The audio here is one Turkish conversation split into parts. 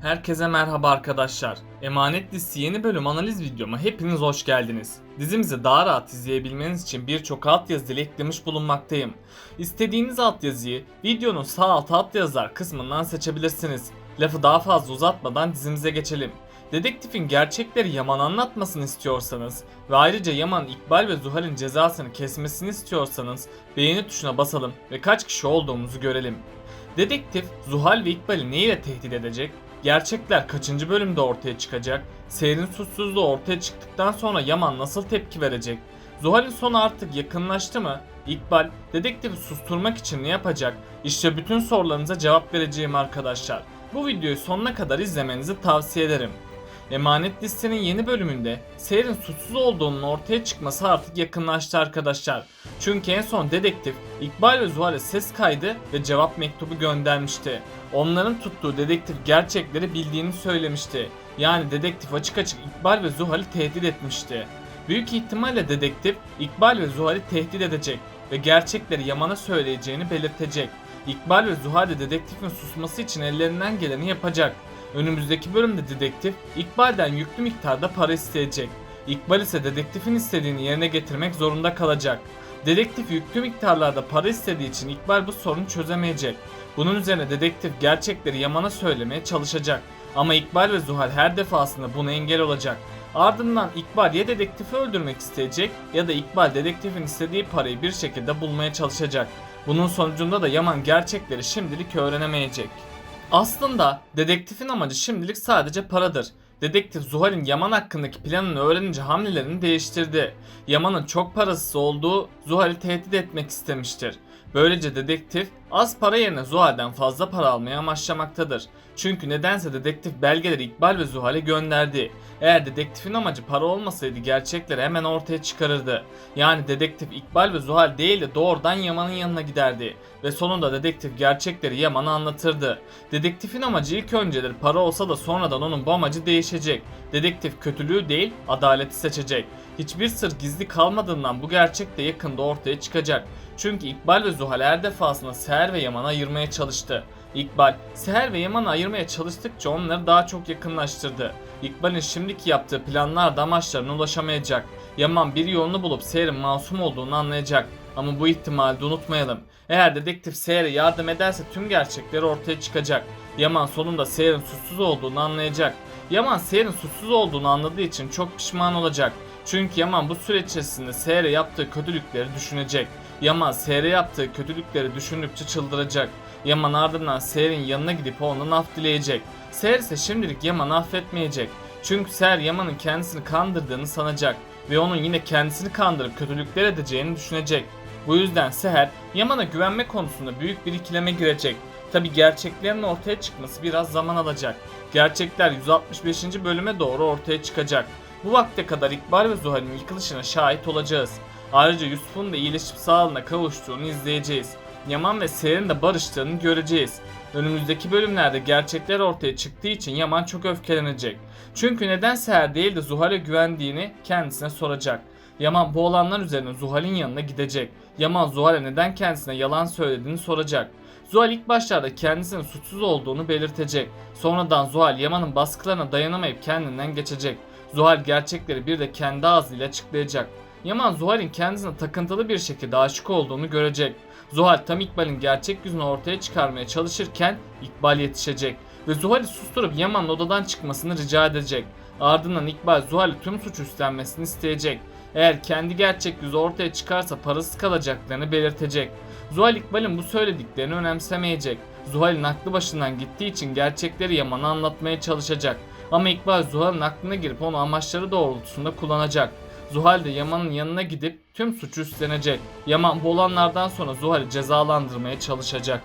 Herkese merhaba arkadaşlar. Emanet dizisi yeni bölüm analiz videoma hepiniz hoş geldiniz. Dizimizi daha rahat izleyebilmeniz için birçok altyazı ile eklemiş bulunmaktayım. İstediğiniz altyazıyı videonun sağ alt altyazılar kısmından seçebilirsiniz. Lafı daha fazla uzatmadan dizimize geçelim. Dedektifin gerçekleri Yaman anlatmasını istiyorsanız ve ayrıca Yaman, İkbal ve Zuhal'in cezasını kesmesini istiyorsanız beğeni tuşuna basalım ve kaç kişi olduğumuzu görelim. Dedektif Zuhal ve İkbal'i neyle tehdit edecek? Gerçekler kaçıncı bölümde ortaya çıkacak? Seher'in suçsuzluğu ortaya çıktıktan sonra Yaman nasıl tepki verecek? Zuhal'in sonu artık yakınlaştı mı? İkbal dedektifi susturmak için ne yapacak? İşte bütün sorularınıza cevap vereceğim arkadaşlar. Bu videoyu sonuna kadar izlemenizi tavsiye ederim. Emanet dizisinin yeni bölümünde Seher'in suçsuz olduğunun ortaya çıkması artık yakınlaştı arkadaşlar. Çünkü en son dedektif İkbal ve Zuhal'e ses kaydı ve cevap mektubu göndermişti. Onların tuttuğu dedektif gerçekleri bildiğini söylemişti. Yani dedektif açık açık İkbal ve Zuhal'i tehdit etmişti. Büyük ihtimalle dedektif İkbal ve Zuhal'i tehdit edecek ve gerçekleri Yaman'a söyleyeceğini belirtecek. İkbal ve Zuhal de dedektifin susması için ellerinden geleni yapacak. Önümüzdeki bölümde dedektif İkbal'den yüklü miktarda para isteyecek. İkbal ise dedektifin istediğini yerine getirmek zorunda kalacak. Dedektif yüklü miktarlarda para istediği için İkbal bu sorunu çözemeyecek. Bunun üzerine dedektif gerçekleri Yaman'a söylemeye çalışacak. Ama İkbal ve Zuhal her defasında buna engel olacak. Ardından İkbal ya dedektifi öldürmek isteyecek ya da İkbal dedektifin istediği parayı bir şekilde bulmaya çalışacak. Bunun sonucunda da Yaman gerçekleri şimdilik öğrenemeyecek. Aslında dedektifin amacı şimdilik sadece paradır. Dedektif Zuhal'in Yaman hakkındaki planını öğrenince hamlelerini değiştirdi. Yaman'ın çok parasız olduğu Zuhal'i tehdit etmek istemiştir. Böylece dedektif az para yerine Zuhal'den fazla para almaya amaçlamaktadır. Çünkü nedense dedektif belgeleri İkbal ve Zuhal'e gönderdi. Eğer dedektifin amacı para olmasaydı gerçekleri hemen ortaya çıkarırdı. Yani dedektif İkbal ve Zuhal değil de doğrudan Yaman'ın yanına giderdi. Ve sonunda dedektif gerçekleri Yaman'a anlatırdı. Dedektifin amacı ilk önceleri para olsa da sonradan onun bu amacı değişecek. Dedektif kötülüğü değil adaleti seçecek. Hiçbir sır gizli kalmadığından bu gerçek de yakında ortaya çıkacak. Çünkü İkbal ve Zuhal her defasında Seher ve Yaman'ı ayırmaya çalıştı. İkbal, Seher ve Yaman'ı ayırmaya çalıştıkça onları daha çok yakınlaştırdı. İkbal'in şimdiki yaptığı planlar da amaçlarına ulaşamayacak. Yaman bir yolunu bulup Seher'in masum olduğunu anlayacak. Ama bu ihtimali de unutmayalım. Eğer dedektif Seher'e yardım ederse tüm gerçekleri ortaya çıkacak. Yaman sonunda Seher'in suçsuz olduğunu anlayacak. Yaman Seher'in suçsuz olduğunu anladığı için çok pişman olacak. Çünkü Yaman bu süreç içerisinde Seher'e yaptığı kötülükleri düşünecek. Yaman Seher'e yaptığı kötülükleri düşündükçe çıldıracak. Yaman ardından Seher'in yanına gidip ondan af dileyecek. Seher ise şimdilik Yaman'ı affetmeyecek. Çünkü Seher Yaman'ın kendisini kandırdığını sanacak ve onun yine kendisini kandırıp kötülükler edeceğini düşünecek. Bu yüzden Seher Yaman'a güvenme konusunda büyük bir ikileme girecek. Tabi gerçeklerin ortaya çıkması biraz zaman alacak. Gerçekler 165. bölüme doğru ortaya çıkacak. Bu vakte kadar İkbal ve Zuhal'in yıkılışına şahit olacağız. Ayrıca Yusuf'un da iyileşip sağlığına kavuştuğunu izleyeceğiz. Yaman ve Seher'in de barıştığını göreceğiz. Önümüzdeki bölümlerde gerçekler ortaya çıktığı için Yaman çok öfkelenecek. Çünkü neden Seher değil de Zuhal'e güvendiğini kendisine soracak. Yaman bu olanlar üzerine Zuhal'in yanına gidecek. Yaman Zuhal'e neden kendisine yalan söylediğini soracak. Zuhal ilk başlarda kendisinin suçsuz olduğunu belirtecek. Sonradan Zuhal Yaman'ın baskılarına dayanamayıp kendinden geçecek. Zuhal gerçekleri bir de kendi ağzıyla açıklayacak. Yaman Zuhal'in kendisine takıntılı bir şekilde aşık olduğunu görecek. Zuhal tam İkbal'in gerçek yüzünü ortaya çıkarmaya çalışırken İkbal yetişecek ve Zuhal'i susturup Yaman'ın odadan çıkmasını rica edecek. Ardından İkbal Zuhal'i tüm suç üstlenmesini isteyecek. Eğer kendi gerçek yüzü ortaya çıkarsa parasız kalacaklarını belirtecek. Zuhal İkbal'in bu söylediklerini önemsemeyecek. Zuhal'in aklı başından gittiği için gerçekleri Yaman'a anlatmaya çalışacak. Ama İkbal Zuhal'in aklına girip onu amaçları doğrultusunda kullanacak. Zuhal de Yaman'ın yanına gidip tüm suçu üstlenecek. Yaman bu olanlardan sonra Zuhal'i cezalandırmaya çalışacak.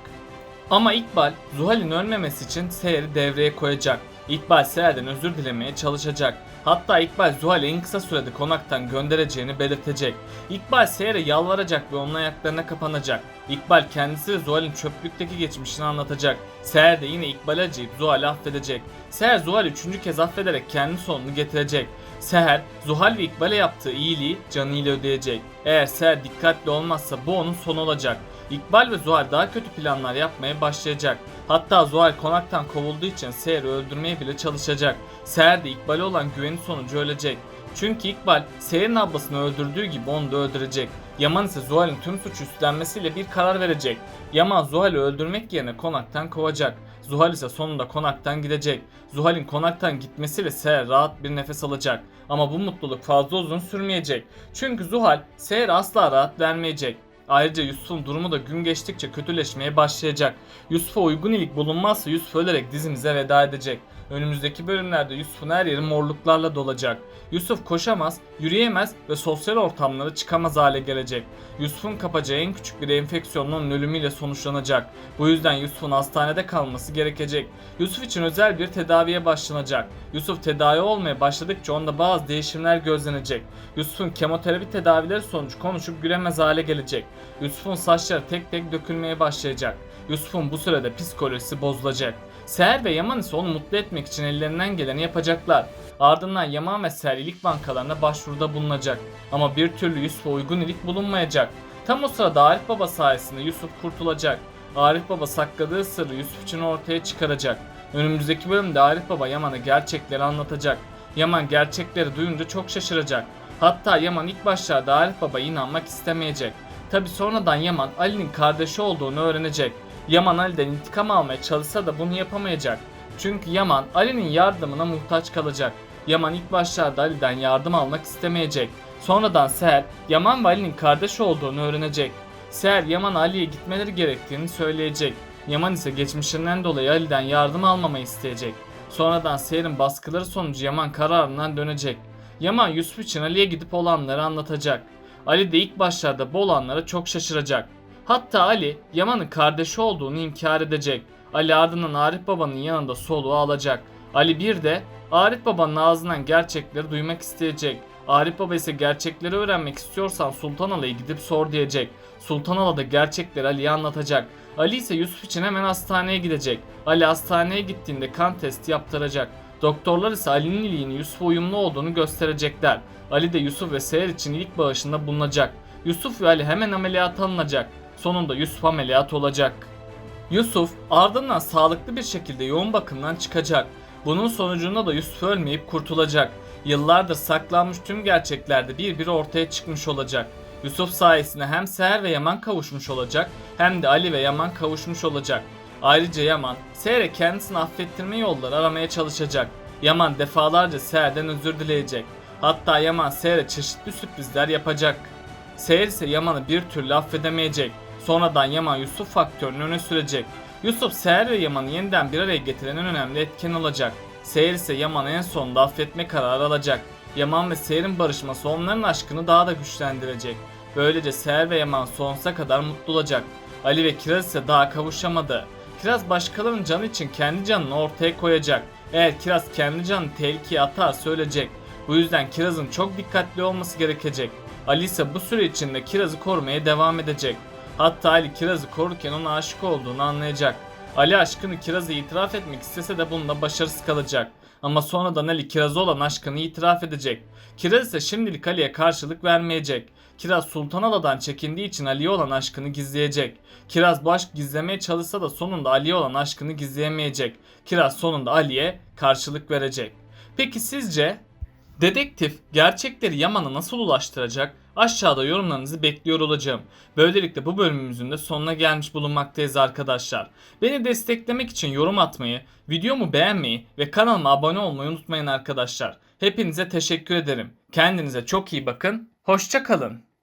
Ama İkbal Zuhal'in ölmemesi için Seher'i devreye koyacak. İkbal Seher'den özür dilemeye çalışacak. Hatta İkbal Zuhal'i en kısa sürede konaktan göndereceğini belirtecek. İkbal Seher'e yalvaracak ve onun ayaklarına kapanacak. İkbal kendisi ve Zuhal'in çöplükteki geçmişini anlatacak. Seher de yine İkbal'e acıyıp Zuhal'i affedecek. Seher Zuhal'i 3. kez affederek kendi sonunu getirecek. Seher, Zuhal ve İkbal'e yaptığı iyiliği canıyla ödeyecek. Eğer Seher dikkatli olmazsa bu onun sonu olacak. İkbal ve Zuhal daha kötü planlar yapmaya başlayacak. Hatta Zuhal konaktan kovulduğu için Seher'i öldürmeye bile çalışacak. Seher de İkbal'e olan güveni sonucu ölecek. Çünkü İkbal Seher'in ablasını öldürdüğü gibi onu da öldürecek. Yaman ise Zuhal'in tüm suçu üstlenmesiyle bir karar verecek. Yaman Zuhal'i öldürmek yerine konaktan kovacak. Zuhal ise sonunda konaktan gidecek. Zuhal'in konaktan gitmesiyle Seher rahat bir nefes alacak. Ama bu mutluluk fazla uzun sürmeyecek. Çünkü Zuhal Seher'e asla rahat vermeyecek. Ayrıca Yusuf'un durumu da gün geçtikçe kötüleşmeye başlayacak. Yusuf'a uygun ilik bulunmazsa Yusuf ölerek dizimize veda edecek. Önümüzdeki bölümlerde Yusuf'un her yeri morluklarla dolacak. Yusuf koşamaz, yürüyemez ve sosyal ortamlara çıkamaz hale gelecek. Yusuf'un kapacağı en küçük bir enfeksiyonla onun ölümüyle sonuçlanacak. Bu yüzden Yusuf'un hastanede kalması gerekecek. Yusuf için özel bir tedaviye başlanacak. Yusuf tedavi olmaya başladıkça onda bazı değişimler gözlenecek. Yusuf'un kemoterapi tedavileri sonucu konuşup gülemez hale gelecek. Yusuf'un saçları tek tek dökülmeye başlayacak. Yusuf'un bu sırada psikolojisi bozulacak. Seher ve Yaman ise onu mutlu etmek için ellerinden geleni yapacaklar. Ardından Yaman ve Seher iyilik bankalarına başvuruda bulunacak. Ama bir türlü Yusuf'a uygun iyilik bulunmayacak. Tam o sırada Arif Baba sayesinde Yusuf kurtulacak. Arif Baba sakladığı sırrı Yusuf için ortaya çıkaracak. Önümüzdeki bölümde Arif Baba Yaman'a gerçekleri anlatacak. Yaman gerçekleri duyunca çok şaşıracak. Hatta Yaman ilk başlarda Arif Baba'ya inanmak istemeyecek. Tabi sonradan Yaman Ali'nin kardeşi olduğunu öğrenecek. Yaman Ali'den intikam almaya çalışsa da bunu yapamayacak. Çünkü Yaman Ali'nin yardımına muhtaç kalacak. Yaman ilk başlarda Ali'den yardım almak istemeyecek. Sonradan Seher, Yaman ve Ali'nin kardeş olduğunu öğrenecek. Seher, Yaman'a Ali'ye gitmeleri gerektiğini söyleyecek. Yaman ise geçmişinden dolayı Ali'den yardım almamayı isteyecek. Sonradan Seher'in baskıları sonucu Yaman kararından dönecek. Yaman Yusuf için Ali'ye gidip olanları anlatacak. Ali de ilk başlarda bu olanlara çok şaşıracak. Hatta Ali Yaman'ın kardeşi olduğunu inkar edecek. Ali ardından Arif Baba'nın yanında soluğu alacak. Ali bir de Arif Baba'nın ağzından gerçekleri duymak isteyecek. Arif Baba ise gerçekleri öğrenmek istiyorsan Sultan Ala'ya gidip sor diyecek. Sultan Ala da gerçekleri Ali'ye anlatacak. Ali ise Yusuf için hemen hastaneye gidecek. Ali hastaneye gittiğinde kan testi yaptıracak. Doktorlar ise Ali'nin iliğini Yusuf'a uyumlu olduğunu gösterecekler. Ali de Yusuf ve Seher için ilik bağışında bulunacak. Yusuf ve Ali hemen ameliyata alınacak. Sonunda Yusuf ameliyat olacak. Yusuf ardından sağlıklı bir şekilde yoğun bakımdan çıkacak. Bunun sonucunda da Yusuf ölmeyip kurtulacak. Yıllardır saklanmış tüm gerçekler de bir ortaya çıkmış olacak. Yusuf sayesinde hem Seher ve Yaman kavuşmuş olacak hem de Ali ve Yaman kavuşmuş olacak. Ayrıca Yaman Seher'e kendisini affettirme yolları aramaya çalışacak. Yaman defalarca Seher'den özür dileyecek. Hatta Yaman Seher'e çeşitli sürprizler yapacak. Seher ise Yaman'ı bir türlü affedemeyecek. Sonradan Yaman Yusuf faktörünü öne sürecek. Yusuf Seher ve Yaman'ı yeniden bir araya getiren en önemli etken olacak. Seher ise Yaman'ı en sonunda affetme kararı alacak. Yaman ve Seher'in barışması onların aşkını daha da güçlendirecek. Böylece Seher ve Yaman sonsuza kadar mutlu olacak. Ali ve Kiraz ise daha kavuşamadı. Kiraz başkalarının canı için kendi canını ortaya koyacak. Eğer Kiraz kendi canını tehlikeye atarsa ölecek. Bu yüzden Kiraz'ın çok dikkatli olması gerekecek. Ali ise bu süre içinde Kiraz'ı korumaya devam edecek. Hatta Ali Kiraz'ı korurken ona aşık olduğunu anlayacak. Ali aşkını Kiraz'a itiraf etmek istese de bunda başarısız kalacak. Ama sonradan Ali Kiraz'a olan aşkını itiraf edecek. Kiraz ise şimdilik Ali'ye karşılık vermeyecek. Kiraz Sultan Ala'dan çekindiği için Ali'ye olan aşkını gizleyecek. Kiraz bu aşk gizlemeye çalışsa da sonunda Ali'ye olan aşkını gizleyemeyecek. Kiraz sonunda Ali'ye karşılık verecek. Peki sizce dedektif gerçekleri Yaman'a nasıl ulaştıracak? Aşağıda yorumlarınızı bekliyor olacağım. Böylelikle bu bölümümüzün de sonuna gelmiş bulunmaktayız arkadaşlar. Beni desteklemek için yorum atmayı, videomu beğenmeyi ve kanalıma abone olmayı unutmayın arkadaşlar. Hepinize teşekkür ederim. Kendinize çok iyi bakın. Hoşça kalın.